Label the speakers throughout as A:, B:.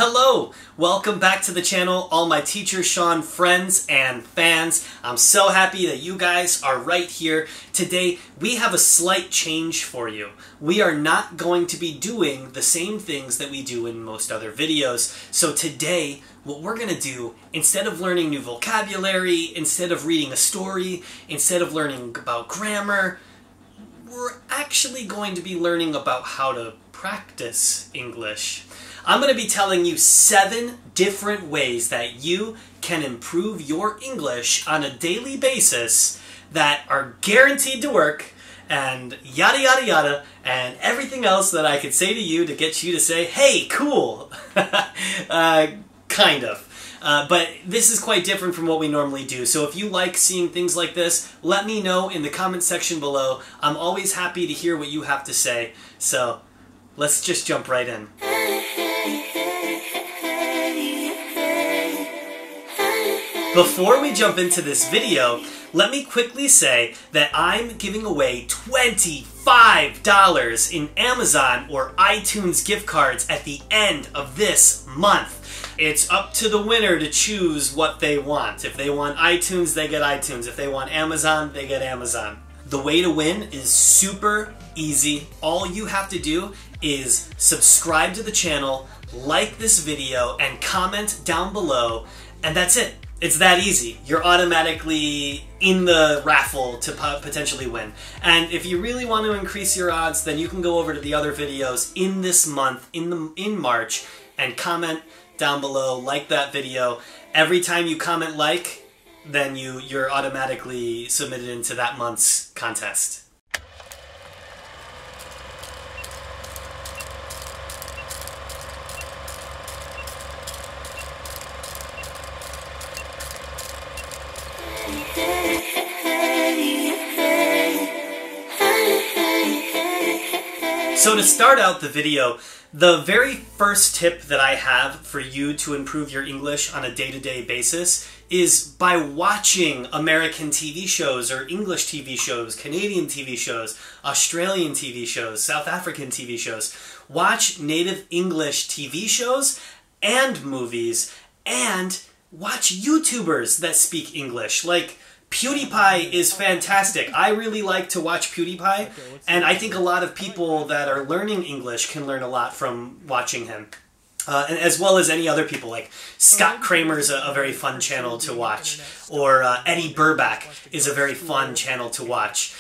A: Hello! Welcome back to the channel, all my Teacher Sean friends and fans. I'm so happy that you guys are right here. Today, we have a slight change for you. We are not going to be doing the same things that we do in most other videos. So today, what we're going to do, instead of learning new vocabulary, instead of reading a story, instead of learning about grammar, we're actually going to be learning about how to practice English. I'm going to be telling you 7 different ways that you can improve your English on a daily basis that are guaranteed to work, and yada yada yada, and everything else that I could say to you to get you to say, hey, cool! Kind of. But this is quite different from what we normally do, so if you like seeing things like this, let me know in the comment section below. I'm always happy to hear what you have to say, so let's just jump right in. Before we jump into this video, let me quickly say that I'm giving away $25 in Amazon or iTunes gift cards at the end of this month. It's up to the winner to choose what they want. If they want iTunes, they get iTunes. If they want Amazon, they get Amazon. The way to win is super easy. All you have to do is subscribe to the channel, like this video, and comment down below, and that's it. It's that easy. You're automatically in the raffle to potentially win. And if you really want to increase your odds, then you can go over to the other videos in this month, in March, and comment down below, like that video. Every time you comment like, then you're automatically submitted into that month's contest. So to start out the video, the very first tip that I have for you to improve your English on a day-to-day basis is by watching American TV shows or English TV shows, Canadian TV shows, Australian TV shows, South African TV shows. Watch native English TV shows and movies, and watch YouTubers that speak English. Like, PewDiePie is fantastic. I really like to watch PewDiePie, and I think a lot of people that are learning English can learn a lot from watching him. And as well as any other people, like Scott Kramer's a very fun channel to watch, or Eddie Burback is a very fun channel to watch.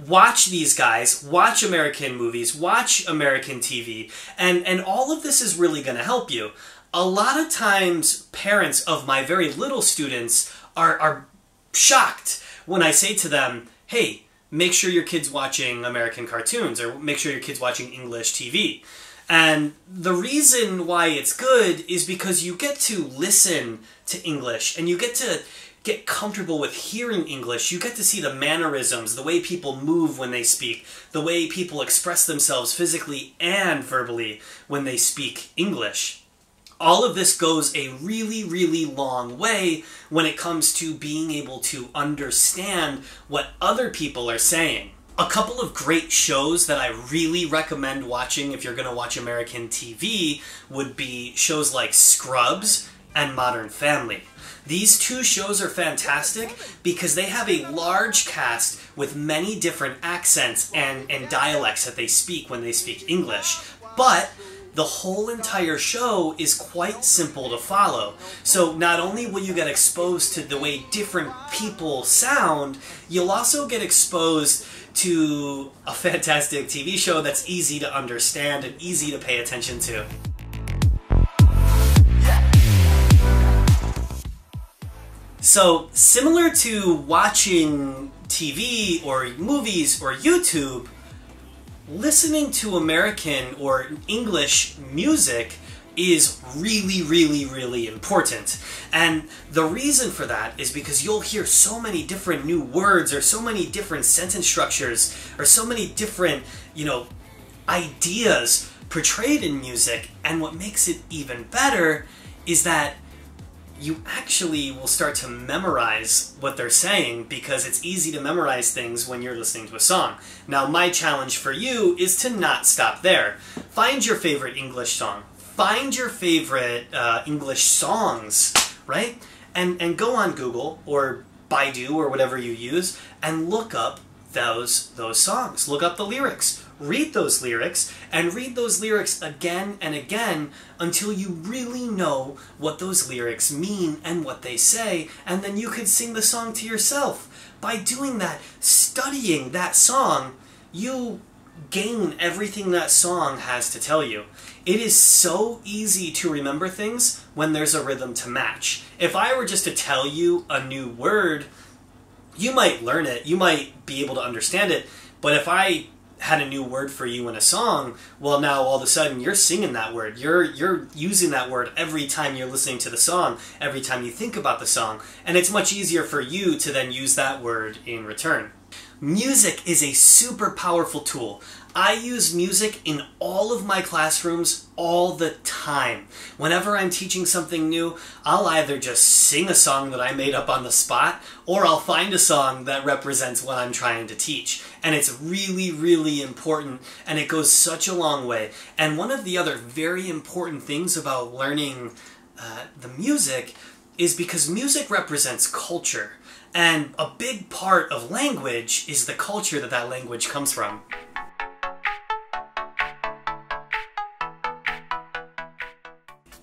A: Watch these guys, watch American movies, watch American TV, and all of this is really going to help you. A lot of times, parents of my very little students are shocked when I say to them, hey, make sure your kid's watching American cartoons, or make sure your kid's watching English TV. And the reason why it's good is because you get to listen to English, and you get to get comfortable with hearing English. You get to see the mannerisms, the way people move when they speak, the way people express themselves physically and verbally when they speak English. All of this goes a really, really long way when it comes to being able to understand what other people are saying. A couple of great shows that I really recommend watching if you're going to watch American TV would be shows like Scrubs and Modern Family. These 2 shows are fantastic because they have a large cast with many different accents and dialects that they speak when they speak English. But the whole entire show is quite simple to follow. So not only will you get exposed to the way different people sound, you'll also get exposed to a fantastic TV show that's easy to understand and easy to pay attention to. So similar to watching TV or movies or YouTube, listening to American or English music is really, really, really important. And the reason for that is because you'll hear so many different new words, or so many different sentence structures, or so many different, ideas portrayed in music. And what makes it even better is that you actually will start to memorize what they're saying, because it's easy to memorize things when you're listening to a song. Now, my challenge for you is to not stop there. Find your favorite English song. find your favorite English songs, right? And go on Google or Baidu or whatever you use and look up those songs. Look up the lyrics. Read those lyrics and read those lyrics again and again until you really know what those lyrics mean and what they say, and then you can sing the song to yourself. By doing that, studying that song, you gain everything that song has to tell you. It is so easy to remember things when there's a rhythm to match. If I were just to tell you a new word, you might learn it, you might be able to understand it, but if I had a new word for you in a song, well, now all of a sudden you're singing that word. You're using that word every time you're listening to the song, every time you think about the song, and it's much easier for you to then use that word in return. Music is a super powerful tool. I use music in all of my classrooms all the time. Whenever I'm teaching something new, I'll either just sing a song that I made up on the spot, or I'll find a song that represents what I'm trying to teach. And it's really, really important, and it goes such a long way. And one of the other very important things about learning the music is because music represents culture. And a big part of language is the culture that that language comes from.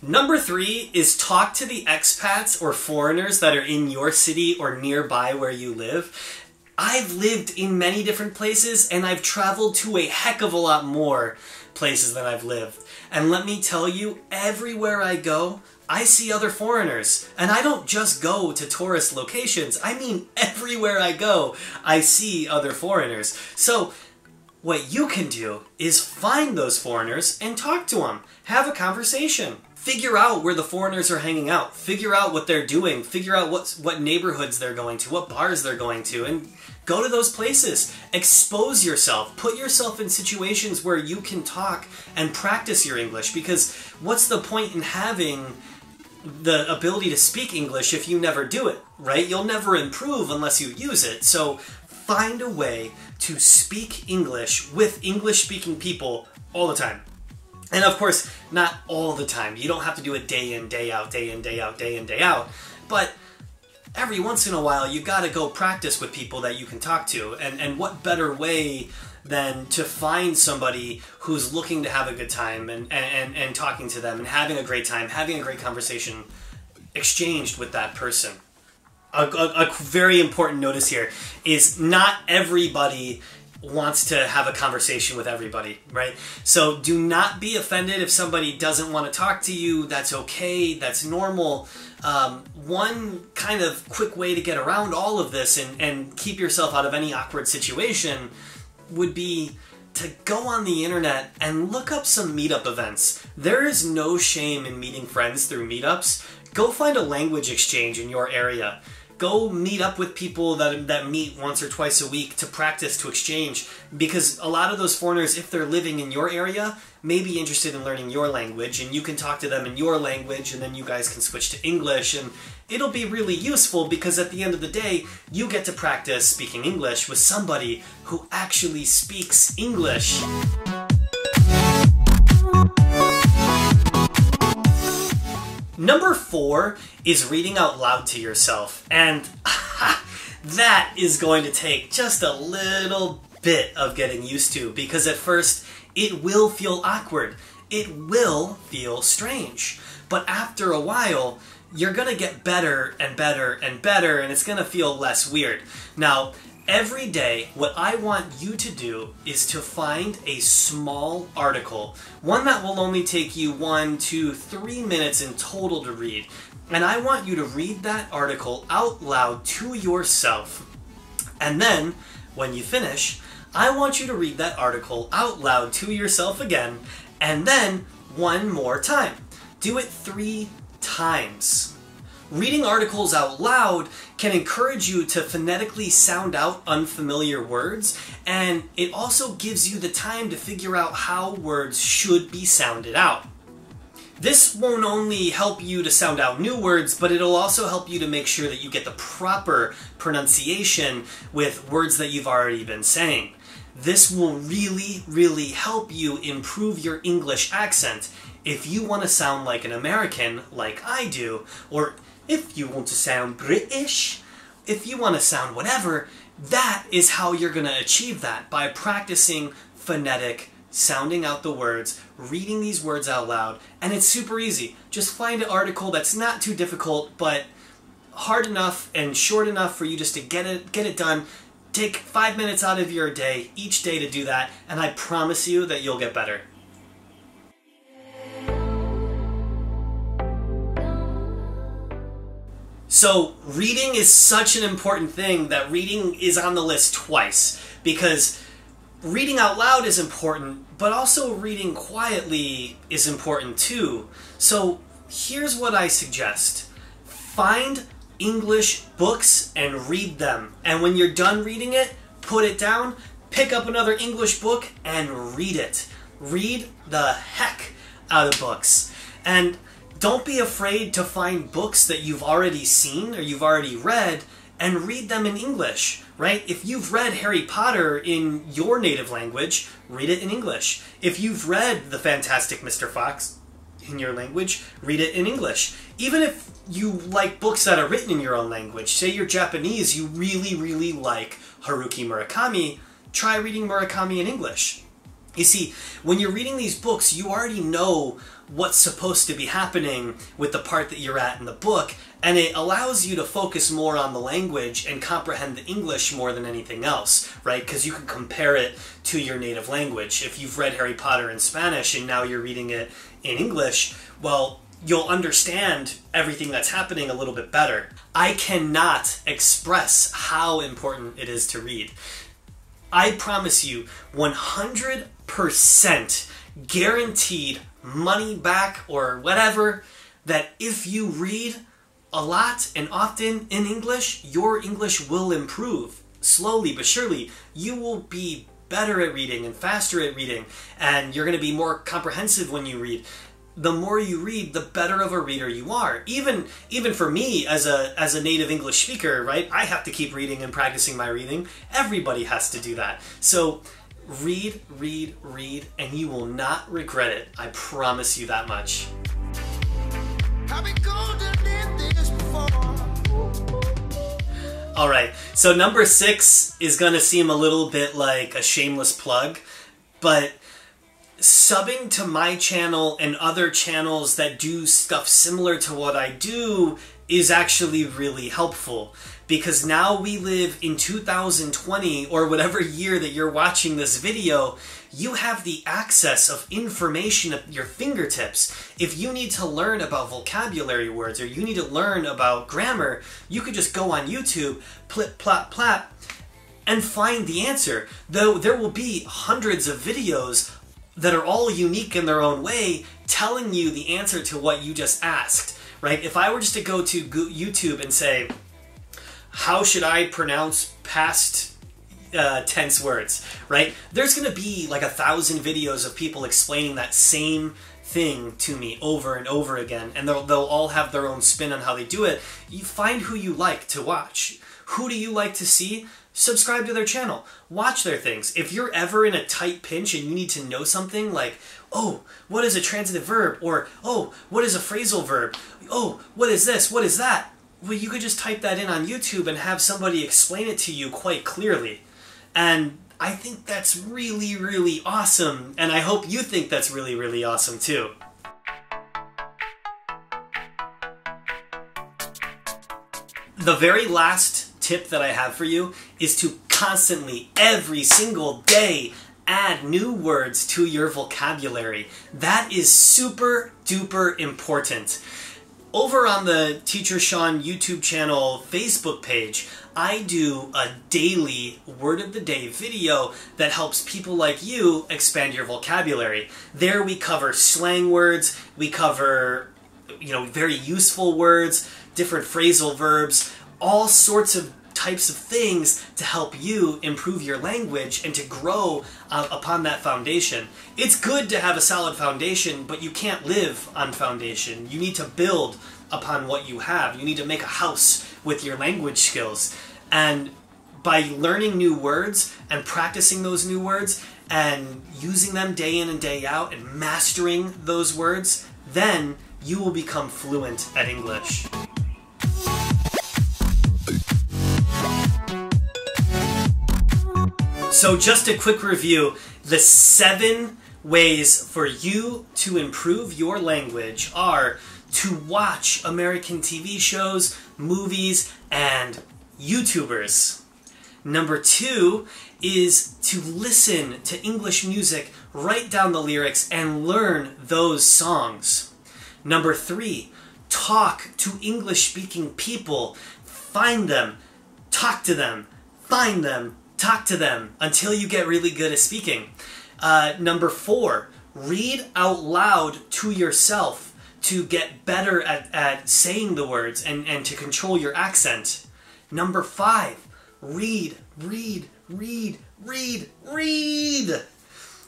A: Number 3 is talk to the expats or foreigners that are in your city or nearby where you live. I've lived in many different places, and I've traveled to a heck of a lot more places than I've lived. And let me tell you, everywhere I go, I see other foreigners. And I don't just go to tourist locations. I mean, everywhere I go, I see other foreigners. So what you can do is find those foreigners and talk to them. Have a conversation. Figure out where the foreigners are hanging out. Figure out what they're doing. Figure out what neighborhoods they're going to, what bars they're going to, and go to those places. Expose yourself. Put yourself in situations where you can talk and practice your English, because what's the point in having the ability to speak English if you never do it, right? You'll never improve unless you use it. So find a way to speak English with English-speaking people all the time. And of course, not all the time. You don't have to do it day in, day out, day in, day out, day in, day out. But every once in a while, you gotta go practice with people that you can talk to. And what better way than to find somebody who's looking to have a good time and talking to them and having a great time, having a great conversation exchanged with that person. A very important notice here is not everybody wants to have a conversation with everybody, right? So do not be offended if somebody doesn't want to talk to you. That's okay. That's normal. One kind of quick way to get around all of this and keep yourself out of any awkward situation would be to go on the internet and look up some meetup events. There is no shame in meeting friends through meetups. Go find a language exchange in your area. Go meet up with people that meet once or twice a week to practice, to exchange, because a lot of those foreigners, if they're living in your area, may be interested in learning your language, and you can talk to them in your language, and then you guys can switch to English, and it'll be really useful because at the end of the day, you get to practice speaking English with somebody who actually speaks English. Number 4 is reading out loud to yourself, and that is going to take just a little bit of getting used to, because at first it will feel awkward, it will feel strange, but after a while you're gonna get better and better and better, and it's gonna feel less weird. Now, every day, what I want you to do is to find a small article, one that will only take you 1, 2, 3 minutes in total to read. And I want you to read that article out loud to yourself. And then, when you finish, I want you to read that article out loud to yourself again, and then one more time. Do it 3 times. Reading articles out loud can encourage you to phonetically sound out unfamiliar words, and it also gives you the time to figure out how words should be sounded out. This won't only help you to sound out new words, but it'll also help you to make sure that you get the proper pronunciation with words that you've already been saying. This will really, really help you improve your English accent if you want to sound like an American, like I do, or if you want to sound British, if you want to sound whatever. That is how you're going to achieve that, by practicing phonetic, sounding out the words, reading these words out loud, and it's super easy. Just find an article that's not too difficult, but hard enough and short enough for you just to get it done. Take 5 minutes out of your day, each day, to do that, and I promise you that you'll get better. So reading is such an important thing that reading is on the list twice, because reading out loud is important, but also reading quietly is important too. So here's what I suggest. Find English books and read them. And when you're done reading it, put it down, pick up another English book and read it. Read the heck out of books. And don't be afraid to find books that you've already seen or you've already read and read them in English, right? If you've read Harry Potter in your native language, read it in English. If you've read The Fantastic Mr. Fox in your language, read it in English. Even if you like books that are written in your own language, say you're Japanese, you really, really like Haruki Murakami, try reading Murakami in English. You see, when you're reading these books, you already know what's supposed to be happening with the part that you're at in the book, and it allows you to focus more on the language and comprehend the English more than anything else, right? Because you can compare it to your native language. If you've read Harry Potter in Spanish and now you're reading it in English, well, you'll understand everything that's happening a little bit better. I cannot express how important it is to read. I promise you 100% guaranteed money back or whatever, that if you read a lot and often in English, your English will improve. Slowly but surely, you will be better at reading and faster at reading, and you're going to be more comprehensive when you read. The more you read, the better of a reader you are. Even for me as a native English speaker, right? I have to keep reading and practicing my reading. Everybody has to do that. So read, read, read, and you will not regret it. I promise you that much. Alright, so number 6 is going to seem a little bit like a shameless plug, but subbing to my channel and other channels that do stuff similar to what I do is actually really helpful, because now we live in 2020, or whatever year that you're watching this video. You have the access of information at your fingertips. If you need to learn about vocabulary words or you need to learn about grammar, you could just go on YouTube, plip, plop, plap, and find the answer. Though there will be hundreds of videos that are all unique in their own way, telling you the answer to what you just asked, right? If I were just to go to YouTube and say, how should I pronounce past tense words, right? There's going to be like 1,000 videos of people explaining that same thing to me over and over again, and they'll all have their own spin on how they do it. You find who you like to watch. Who do you like to see? Subscribe to their channel. Watch their things. If you're ever in a tight pinch and you need to know something like, oh, what is a transitive verb? Or, oh, what is a phrasal verb? Oh, what is this? What is that? Well, you could just type that in on YouTube and have somebody explain it to you quite clearly. And I think that's really, really awesome. And I hope you think that's really, really awesome too. The very last tip that I have for you is to constantly, every single day, add new words to your vocabulary. That is super duper important. Over on the Teacher Sean YouTube channel Facebook page, I do a daily word of the day video that helps people like you expand your vocabulary. There we cover slang words, we cover, very useful words, different phrasal verbs, all sorts of types of things to help you improve your language and to grow upon that foundation. It's good to have a solid foundation, but you can't live on foundation. You need to build upon what you have. You need to make a house with your language skills. And by learning new words and practicing those new words and using them day in and day out and mastering those words, then you will become fluent at English. So just a quick review, the 7 ways for you to improve your language are to watch American TV shows, movies, and YouTubers. Number 2 is to listen to English music, write down the lyrics, and learn those songs. Number 3, talk to English-speaking people. Find them, talk to them, find them, talk to them until you get really good at speaking. Number 4, read out loud to yourself to get better at saying the words and to control your accent. Number 5, read, read, read, read, read.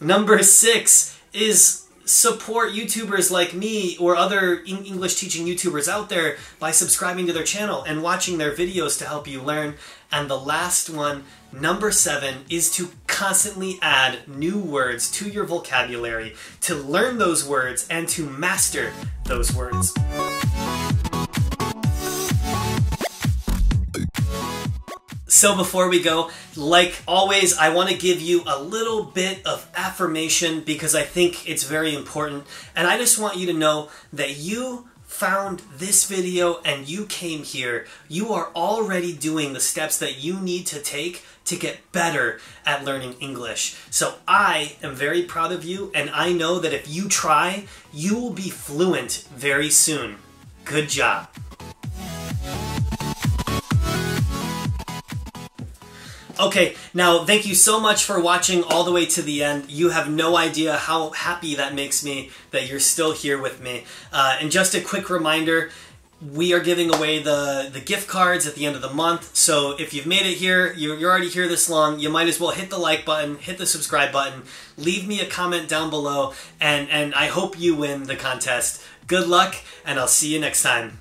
A: Number 6 is support YouTubers like me or other English teaching YouTubers out there by subscribing to their channel and watching their videos to help you learn. And the last one, number 7, is to constantly add new words to your vocabulary, to learn those words and to master those words. So before we go, like always, I want to give you a little bit of affirmation because I think it's very important. And I just want you to know that you found this video and you came here. You are already doing the steps that you need to take to get better at learning English. So I am very proud of you, and I know that if you try, you will be fluent very soon. Good job. Okay, now thank you so much for watching all the way to the end. You have no idea how happy that makes me that you're still here with me. And just a quick reminder, we are giving away the gift cards at the end of the month. So if you've made it here, you're already here this long, you might as well hit the like button, hit the subscribe button, leave me a comment down below, and I hope you win the contest. Good luck, and I'll see you next time.